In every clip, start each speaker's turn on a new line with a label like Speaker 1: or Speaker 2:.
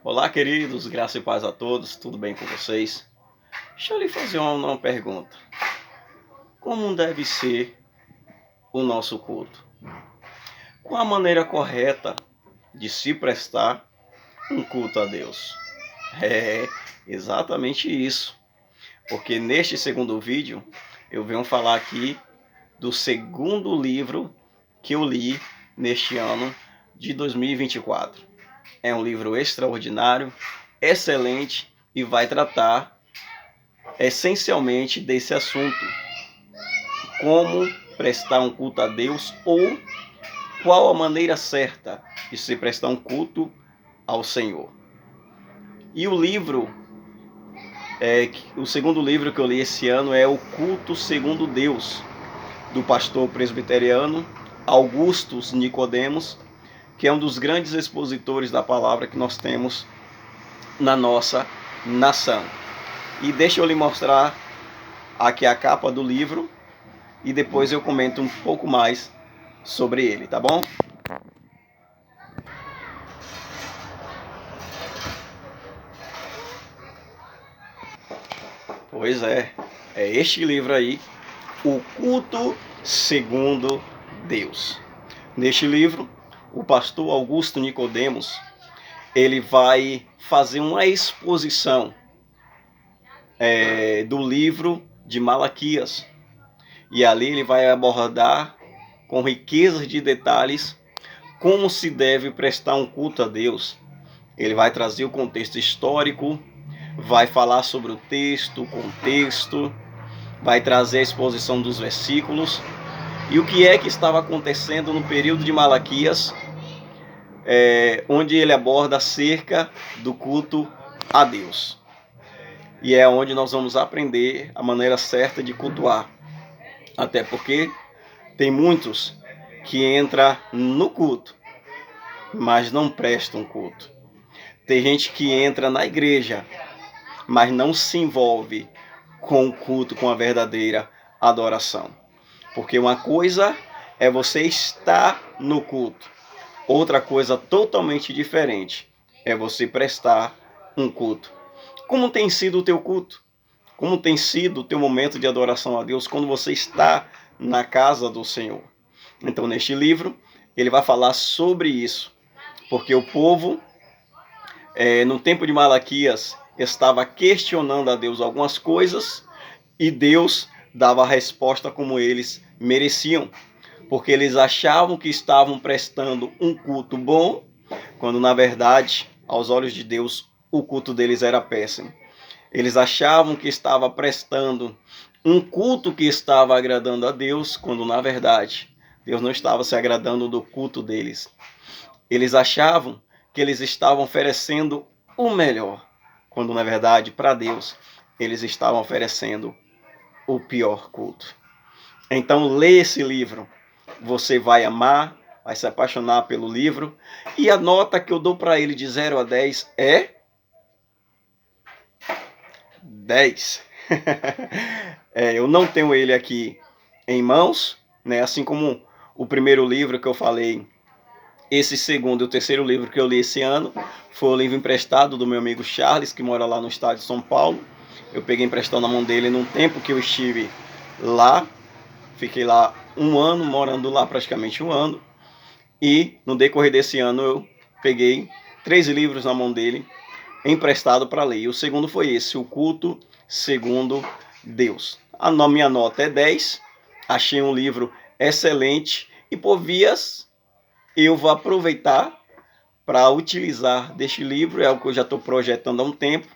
Speaker 1: Olá, queridos, graça e paz a todos, tudo bem com vocês? Deixa eu lhe fazer uma pergunta. Como deve ser o nosso culto? Qual a maneira correta de se prestar um culto a Deus? É exatamente isso, porque neste segundo vídeo eu venho falar aqui do segundo livro que eu li neste ano de 2024. É um livro extraordinário, excelente e vai tratar essencialmente desse assunto: como prestar um culto a Deus ou qual a maneira certa de se prestar um culto ao Senhor. E o livro, o segundo livro que eu li esse ano é O Culto Segundo Deus, do pastor presbiteriano Augustus Nicodemos, que é um dos grandes expositores da palavra que nós temos na nossa nação. E deixa eu lhe mostrar aqui a capa do livro e depois eu comento um pouco mais sobre ele, tá bom? Pois é este livro aí, O Culto Segundo Deus. Neste livro, o pastor Augusto Nicodemos, ele vai fazer uma exposição do livro de Malaquias. E ali ele vai abordar com riquezas de detalhes como se deve prestar um culto a Deus. Ele vai trazer o contexto histórico, vai falar sobre o texto, o contexto, vai trazer a exposição dos versículos e o que é que estava acontecendo no período de Malaquias, onde ele aborda acerca do culto a Deus. E é onde nós vamos aprender a maneira certa de cultuar. Até porque tem muitos que entram no culto, mas não prestam culto. Tem gente que entra na igreja, mas não se envolve com o culto, com a verdadeira adoração. Porque uma coisa é você estar no culto, outra coisa totalmente diferente é você prestar um culto. Como tem sido o teu culto? Como tem sido o teu momento de adoração a Deus quando você está na casa do Senhor? Então, neste livro, ele vai falar sobre isso, porque o povo, no tempo de Malaquias, estava questionando a Deus algumas coisas e Deus dava a resposta como eles mereciam, porque eles achavam que estavam prestando um culto bom, quando na verdade, aos olhos de Deus, o culto deles era péssimo. Eles achavam que estava prestando um culto que estava agradando a Deus, quando na verdade Deus não estava se agradando do culto deles. Eles achavam que eles estavam oferecendo o melhor, quando na verdade para Deus eles estavam oferecendo o pior culto. Então lê esse livro, você vai amar, vai se apaixonar pelo livro, e a nota que eu dou para ele de 0 a 10 é 10. Eu não tenho ele aqui em mãos, né? Assim como o primeiro livro que eu falei, esse segundo e o terceiro livro que eu li esse ano foi o livro emprestado do meu amigo Charles, que mora lá no estado de São Paulo. Eu peguei emprestado na mão dele num tempo que eu estive lá. Fiquei lá um ano, morando lá praticamente um ano. E no decorrer desse ano eu peguei 3 livros na mão dele, emprestado para ler. E o segundo foi esse, O Culto Segundo Deus. A minha nota é 10. Achei um livro excelente e por vias eu vou aproveitar para utilizar deste livro, é o que eu já estou projetando há um tempo,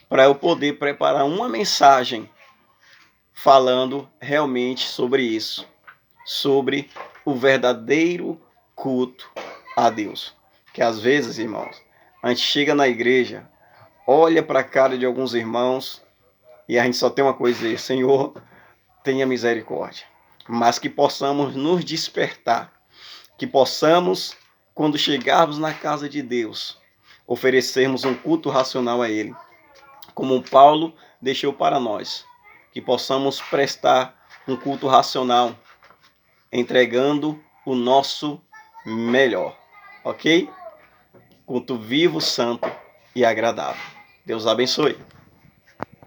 Speaker 1: para eu poder preparar uma mensagem falando realmente sobre isso, sobre o verdadeiro culto a Deus. Que às vezes, irmãos, a gente chega na igreja, olha para a cara de alguns irmãos e a gente só tem uma coisa a dizer: Senhor, tenha misericórdia. Mas que possamos nos despertar, que possamos, quando chegarmos na casa de Deus, oferecermos um culto racional a Ele, como Paulo deixou para nós, que possamos prestar um culto racional, entregando o nosso melhor, ok? Culto vivo, santo e agradável. Deus abençoe.